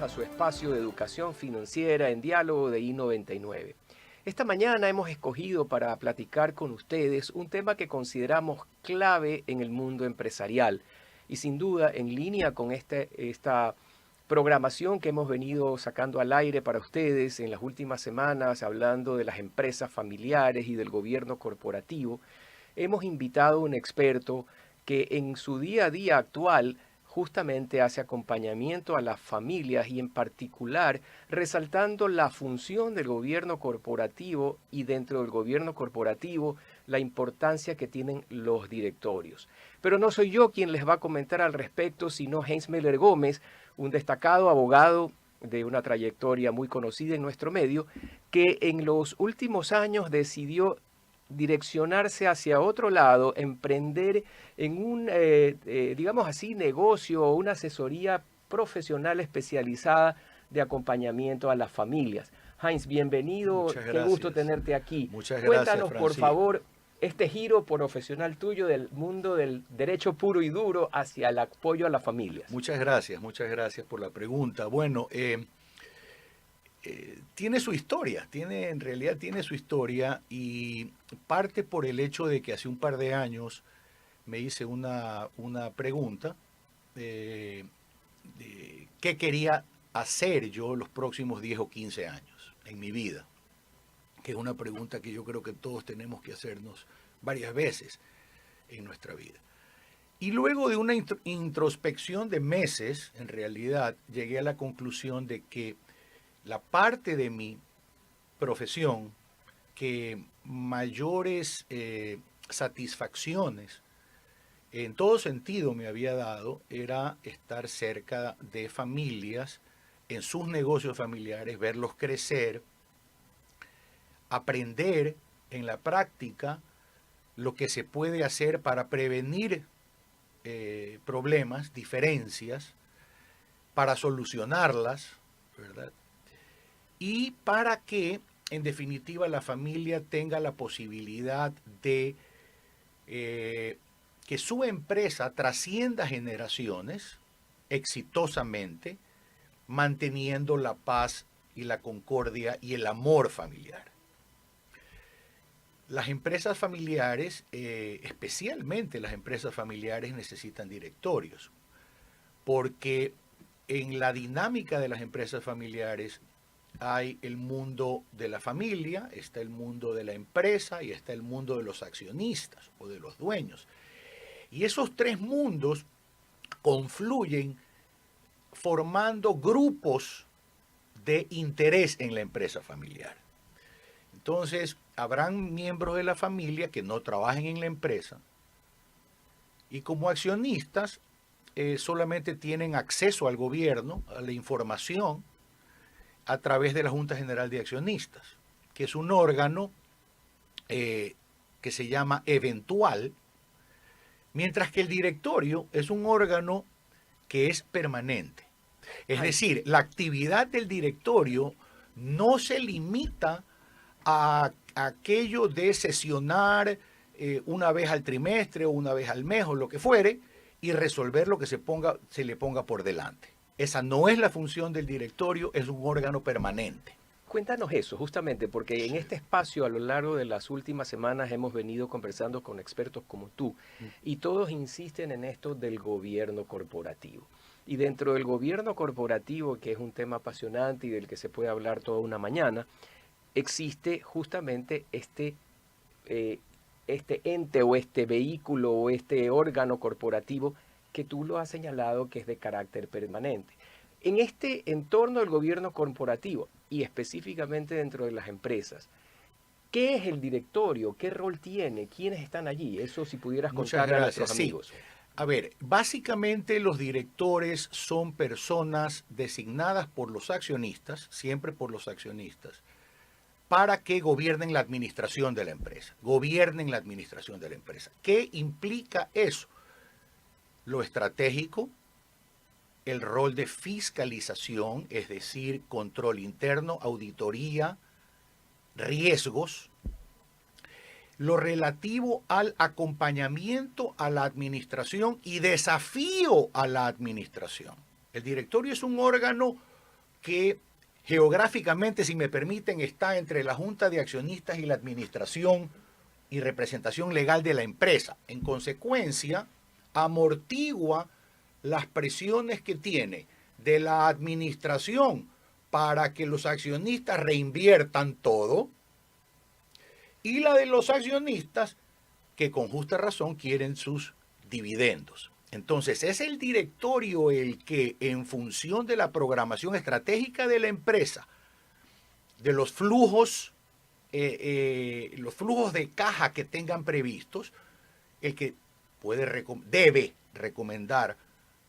a su espacio de educación financiera en Diálogo de I99. Esta mañana hemos escogido para platicar con ustedes un tema que consideramos clave en el mundo empresarial y sin duda en línea con esta programación que hemos venido sacando al aire para ustedes en las últimas semanas, hablando de las empresas familiares y del gobierno corporativo. Hemos invitado a un experto que en su día a día actual justamente hace acompañamiento a las familias y en particular resaltando la función del gobierno corporativo y dentro del gobierno corporativo la importancia que tienen los directorios. Pero no soy yo quien les va a comentar al respecto, sino Heinz Meller Gómez, un destacado abogado de una trayectoria muy conocida en nuestro medio, que en los últimos años decidió direccionarse hacia otro lado, emprender en un, digamos así, negocio o una asesoría profesional especializada de acompañamiento a las familias. Heinz, bienvenido, Muchas qué gusto gracias. tenerte aquí. Muchas gracias, Cuéntanos, por Francisco. favor, este giro profesional tuyo del mundo del derecho puro y duro hacia el apoyo a las familias. Muchas gracias por la pregunta. Bueno, tiene su historia, en realidad tiene su historia y parte por el hecho de que hace un par de años me hice una pregunta de qué quería hacer yo los próximos 10 o 15 años en mi vida, que es una pregunta que yo creo que todos tenemos que hacernos varias veces en nuestra vida. Y luego de una introspección de meses, en realidad, llegué a la conclusión de que la parte de mi profesión que mayores satisfacciones en todo sentido me había dado era estar cerca de familias, en sus negocios familiares, verlos crecer, aprender en la práctica lo que se puede hacer para prevenir problemas, diferencias, para solucionarlas, ¿verdad? Y para que, en definitiva, la familia tenga la posibilidad de que su empresa trascienda generaciones exitosamente, manteniendo la paz y la concordia y el amor familiar. Las empresas familiares, especialmente las empresas familiares, necesitan directorios, porque en la dinámica de las empresas familiares hay el mundo de la familia, está el mundo de la empresa y está el mundo de los accionistas o de los dueños. Y esos tres mundos confluyen formando grupos de interés en la empresa familiar. Entonces, habrán miembros de la familia que no trabajen en la empresa y como accionistas solamente tienen acceso al gobierno, a la información, a través de la Junta General de Accionistas, que es un órgano que se llama eventual, mientras que el directorio es un órgano que es permanente. Es decir, la actividad del directorio no se limita a aquello de sesionar una vez al trimestre o una vez al mes o lo que fuere y resolver lo que se le ponga por delante. Esa no es la función del directorio, es un órgano permanente. Cuéntanos eso, justamente, porque en este espacio a lo largo de las últimas semanas hemos venido conversando con expertos como tú y todos insisten en esto del gobierno corporativo. Y dentro del gobierno corporativo, que es un tema apasionante y del que se puede hablar toda una mañana, existe justamente este ente o este vehículo o este órgano corporativo que tú lo has señalado que es de carácter permanente. En este entorno del gobierno corporativo y específicamente dentro de las empresas, ¿qué es el directorio? ¿Qué rol tiene? ¿Quiénes están allí? Eso si pudieras Muchas contarle a gracias. nuestros amigos. Sí. A ver, básicamente los directores son personas designadas por los accionistas, siempre por los accionistas, para que gobiernen la administración de la empresa. Gobiernen la administración de la empresa. ¿Qué implica eso? Lo estratégico, el rol de fiscalización, es decir, control interno, auditoría, riesgos, lo relativo al acompañamiento a la administración y desafío a la administración. El directorio es un órgano que geográficamente, si me permiten, está entre la Junta de Accionistas y la administración y representación legal de la empresa. En consecuencia, amortigua las presiones que tiene de la administración para que los accionistas reinviertan todo y la de los accionistas que con justa razón quieren sus dividendos. Entonces es el directorio el que, en función de la programación estratégica de la empresa, de los flujos de caja que tengan previstos, el que debe recomendar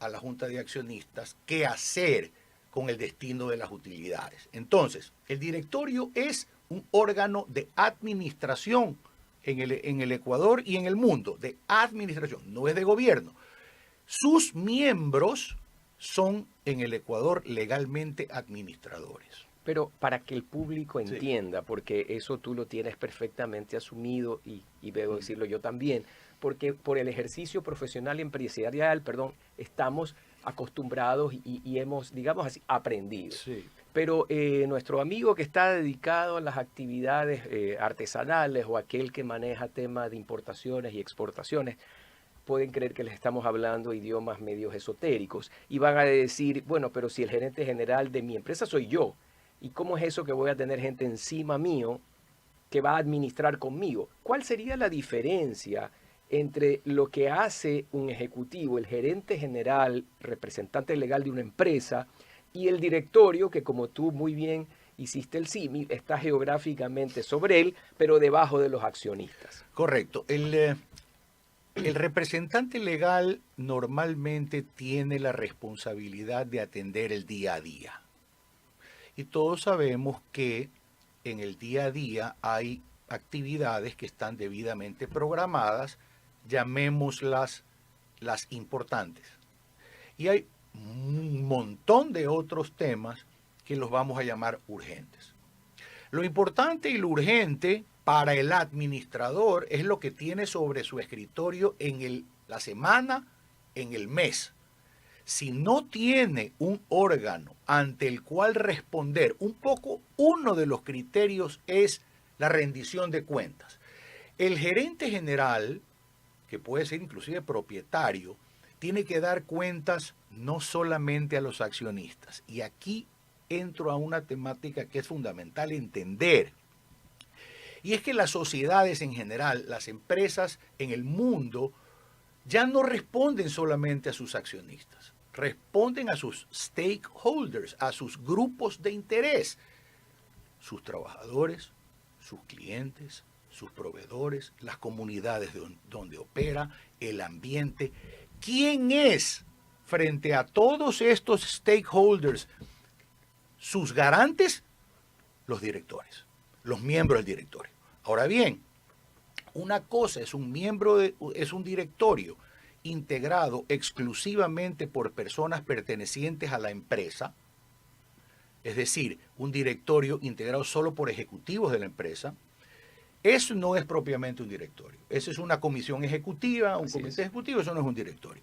a la Junta de Accionistas qué hacer con el destino de las utilidades. Entonces, el directorio es un órgano de administración en el Ecuador y en el mundo, de administración, no es de gobierno. Sus miembros son en el Ecuador legalmente administradores. Pero para que el público entienda, porque eso tú lo tienes perfectamente asumido y debo decirlo yo también, porque por el ejercicio profesional y empresarial, estamos acostumbrados y hemos, digamos así, aprendido. Sí. Pero nuestro amigo que está dedicado a las actividades artesanales o aquel que maneja temas de importaciones y exportaciones, pueden creer que les estamos hablando idiomas medios esotéricos y van a decir, bueno, pero si el gerente general de mi empresa soy yo, ¿y cómo es eso que voy a tener gente encima mío que va a administrar conmigo? ¿Cuál sería la diferencia entre lo que hace un ejecutivo, el gerente general, representante legal de una empresa, y el directorio, que como tú muy bien hiciste el símil, está geográficamente sobre él, pero debajo de los accionistas? Correcto. El representante legal normalmente tiene la responsabilidad de atender el día a día. Y todos sabemos que en el día a día hay actividades que están debidamente programadas, llamémoslas las importantes. Y hay un montón de otros temas que los vamos a llamar urgentes. Lo importante y lo urgente para el administrador es lo que tiene sobre su escritorio en la semana, en el mes. Si no tiene un órgano ante el cual responder, uno de los criterios es la rendición de cuentas. El gerente general, que puede ser inclusive propietario, tiene que dar cuentas no solamente a los accionistas. Y aquí entro a una temática que es fundamental entender. Y es que las sociedades en general, las empresas en el mundo, ya no responden solamente a sus accionistas, responden a sus stakeholders, a sus grupos de interés, sus trabajadores, sus clientes, sus proveedores, las comunidades donde opera, el ambiente. ¿Quién es, frente a todos estos stakeholders, sus garantes? Los directores, los miembros del directorio. Ahora bien, una cosa es es un directorio integrado exclusivamente por personas pertenecientes a la empresa, es decir, un directorio integrado solo por ejecutivos de la empresa. Eso no es propiamente un directorio. Eso es una comisión ejecutiva, un comité ejecutivo, eso no es un directorio.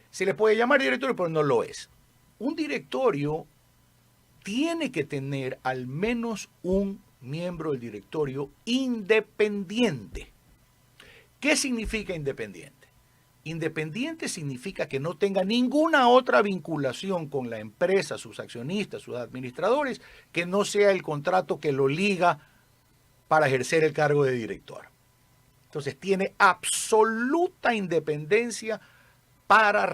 Se le puede llamar directorio, pero no lo es. Un directorio tiene que tener al menos un miembro del directorio independiente. ¿Qué significa independiente? Independiente significa que no tenga ninguna otra vinculación con la empresa, sus accionistas, sus administradores, que no sea el contrato que lo liga para ejercer el cargo de director. Entonces tiene absoluta independencia para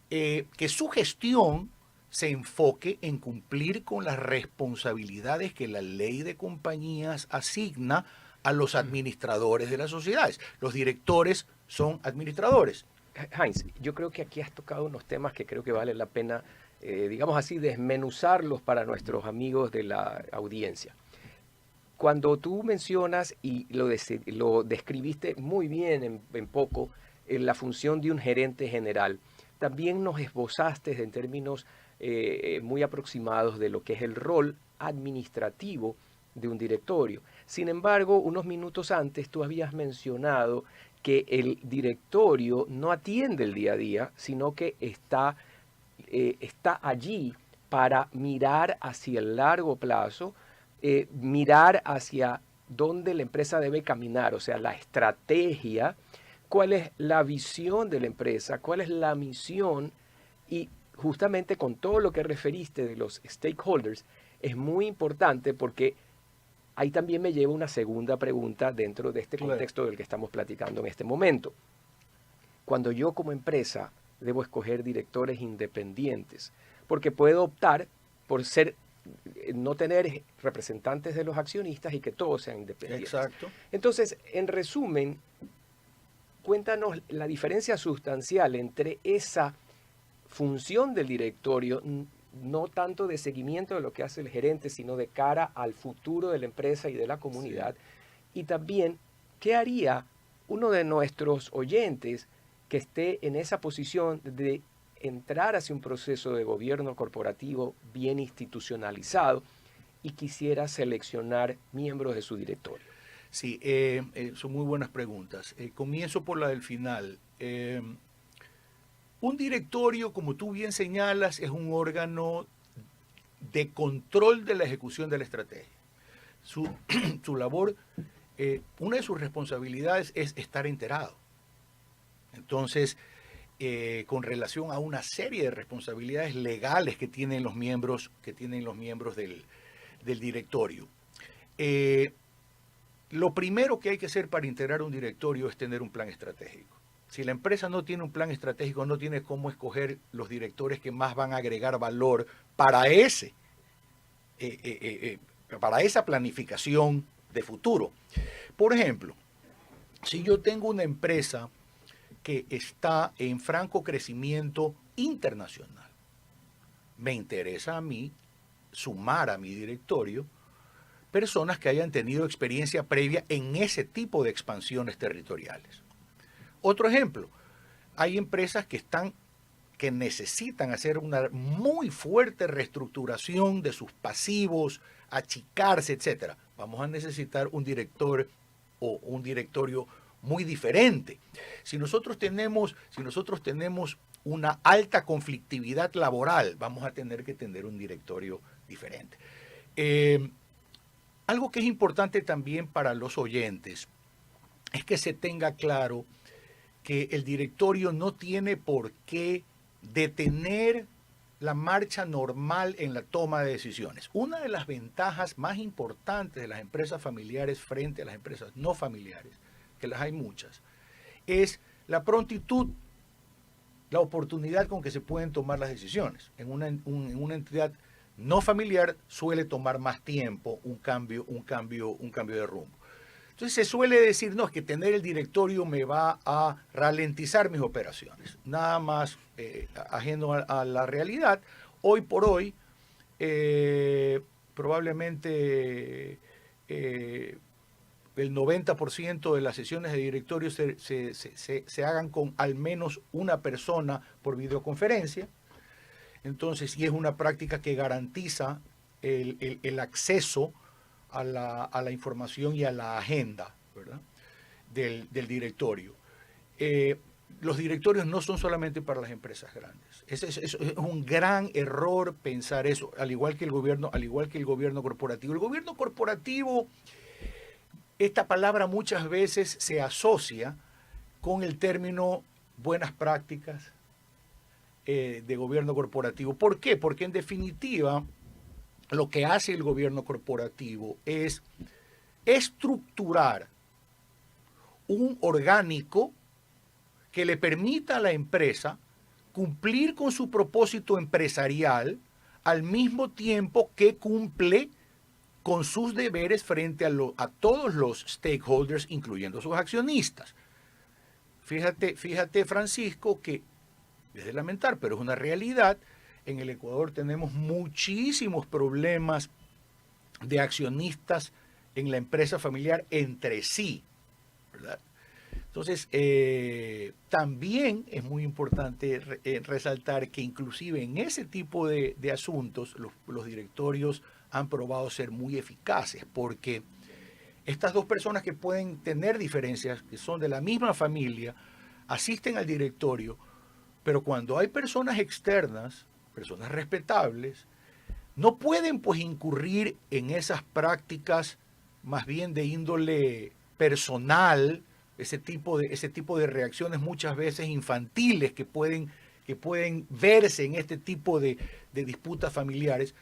que su gestión se enfoque en cumplir con las responsabilidades que la ley de compañías asigna a los administradores de las sociedades. Los directores son administradores. Heinz, yo creo que aquí has tocado unos temas que creo que vale la pena, digamos así, desmenuzarlos para nuestros amigos de la audiencia. Cuando tú mencionas, y lo describiste muy bien en poco, en la función de un gerente general, también nos esbozaste en términos muy aproximados de lo que es el rol administrativo de un directorio. Sin embargo, unos minutos antes tú habías mencionado que el directorio no atiende el día a día, sino que está está allí para mirar hacia el largo plazo, mirar hacia dónde la empresa debe caminar, o sea, la estrategia, cuál es la visión de la empresa, cuál es la misión, y justamente con todo lo que referiste de los stakeholders, es muy importante porque ahí también me lleva una segunda pregunta dentro de este Claro. contexto del que estamos platicando en este momento. Cuando yo como empresa debo escoger directores independientes, porque puedo optar por no tener representantes de los accionistas y que todos sean independientes. Exacto. Entonces, en resumen, cuéntanos la diferencia sustancial entre esa función del directorio, no tanto de seguimiento de lo que hace el gerente, sino de cara al futuro de la empresa y de la comunidad. Sí. Y también, ¿qué haría uno de nuestros oyentes que esté en esa posición de entrar hacia un proceso de gobierno corporativo bien institucionalizado y quisiera seleccionar miembros de su directorio? Sí, son muy buenas preguntas. Comienzo por la del final. Un directorio, como tú bien señalas, es un órgano de control de la ejecución de la estrategia. Su labor, una de sus responsabilidades es estar enterado. Entonces, con relación a una serie de responsabilidades legales que tienen los miembros, del directorio. Lo primero que hay que hacer para integrar un directorio es tener un plan estratégico. Si la empresa no tiene un plan estratégico, no tiene cómo escoger los directores que más van a agregar valor para para esa planificación de futuro. Por ejemplo, si yo tengo una empresa que está en franco crecimiento internacional, me interesa a mí sumar a mi directorio personas que hayan tenido experiencia previa en ese tipo de expansiones territoriales. Otro ejemplo, hay empresas que necesitan hacer una muy fuerte reestructuración de sus pasivos, achicarse, etc. Vamos a necesitar un director o un directorio muy diferente. Si nosotros tenemos una alta conflictividad laboral, vamos a tener que tener un directorio diferente. Algo que es importante también para los oyentes es que se tenga claro que el directorio no tiene por qué detener la marcha normal en la toma de decisiones. Una de las ventajas más importantes de las empresas familiares frente a las empresas no familiares, que las hay muchas, es la prontitud, la oportunidad con que se pueden tomar las decisiones. En una entidad no familiar suele tomar más tiempo un cambio de rumbo. Entonces se suele decir, no, es que tener el directorio me va a ralentizar mis operaciones. Nada más ajeno a la realidad. Hoy por hoy, probablemente el 90% de las sesiones de directorio se hagan con al menos una persona por videoconferencia. Entonces, y es una práctica que garantiza el acceso a la información y a la agenda, ¿verdad?, del directorio. Los directorios no son solamente para las empresas grandes. Es un gran error pensar eso, al igual que el gobierno corporativo. El gobierno corporativo, esta palabra muchas veces se asocia con el término buenas prácticas de gobierno corporativo. ¿Por qué? Porque en definitiva lo que hace el gobierno corporativo es estructurar un orgánico que le permita a la empresa cumplir con su propósito empresarial al mismo tiempo que cumple con sus deberes frente a todos los stakeholders, incluyendo sus accionistas. Fíjate, Francisco, que es de lamentar, pero es una realidad. En el Ecuador tenemos muchísimos problemas de accionistas en la empresa familiar entre sí, ¿verdad? Entonces, también es muy importante resaltar que inclusive en ese tipo de asuntos los directorios han probado ser muy eficaces, porque estas dos personas que pueden tener diferencias, que son de la misma familia, asisten al directorio Pero cuando hay personas externas, personas respetables, no pueden pues incurrir en esas prácticas más bien de índole personal, ese tipo de reacciones muchas veces infantiles que pueden verse en este tipo de disputas familiares,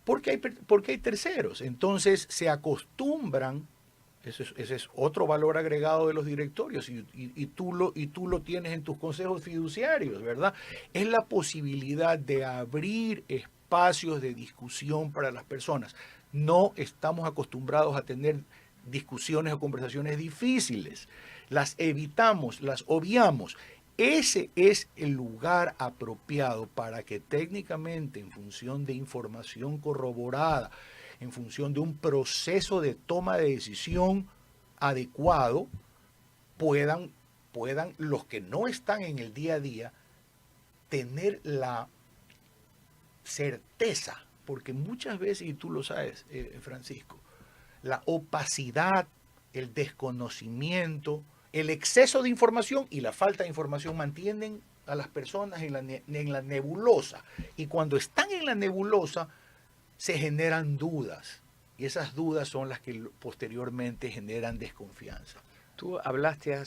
porque hay terceros. Entonces se acostumbran, ese es otro valor agregado de los directorios, y tú lo tienes en tus consejos fiduciarios, ¿verdad? Es la posibilidad de abrir espacios de discusión para las personas. No estamos acostumbrados a tener discusiones o conversaciones difíciles. Las evitamos, las obviamos. Ese es el lugar apropiado para que técnicamente, en función de información corroborada, en función de un proceso de toma de decisión adecuado, puedan los que no están en el día a día tener la certeza, porque muchas veces, y tú lo sabes, Francisco, la opacidad, el desconocimiento, el exceso de información y la falta de información mantienen a las personas en la nebulosa. Y cuando están en la nebulosa, se generan dudas. Y esas dudas son las que posteriormente generan desconfianza. Tú hablaste,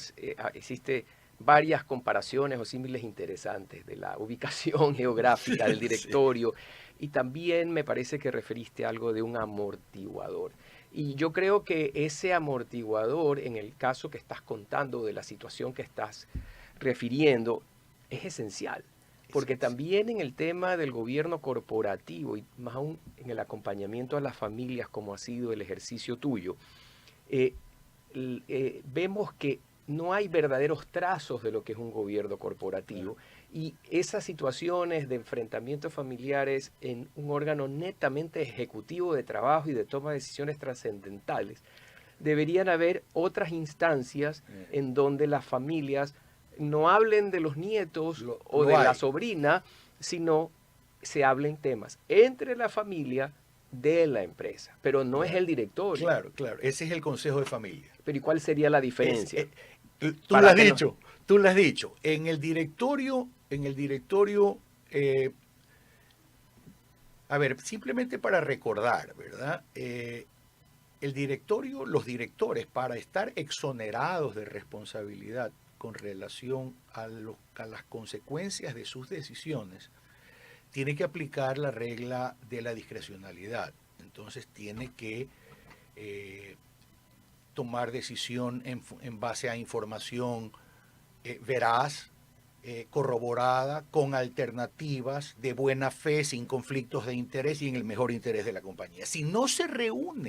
hiciste varias comparaciones o símiles interesantes de la ubicación geográfica del directorio y también me parece que referiste algo de un amortiguador. Y yo creo que ese amortiguador, en el caso que estás contando de la situación que estás refiriendo, es esencial. Porque también en el tema del gobierno corporativo y más aún en el acompañamiento a las familias como ha sido el ejercicio tuyo, vemos que no hay verdaderos trazos de lo que es un gobierno corporativo y esas situaciones de enfrentamientos familiares en un órgano netamente ejecutivo de trabajo y de toma de decisiones trascendentales, deberían haber otras instancias en donde las familias no hablen de los nietos o de la sobrina, sino se hablen temas entre la familia de la empresa, pero no es el directorio. Claro, claro, ese es el consejo de familia. Pero ¿y cuál sería la diferencia? Tú lo has dicho, tú lo has dicho. En el directorio, a ver, simplemente para recordar, ¿verdad? El directorio, los directores, para estar exonerados de responsabilidad con relación a las consecuencias de sus decisiones, tiene que aplicar la regla de la discrecionalidad. Entonces tiene que tomar decisión en base a información veraz, corroborada, con alternativas, de buena fe, sin conflictos de interés y en el mejor interés de la compañía. Si no se reúnen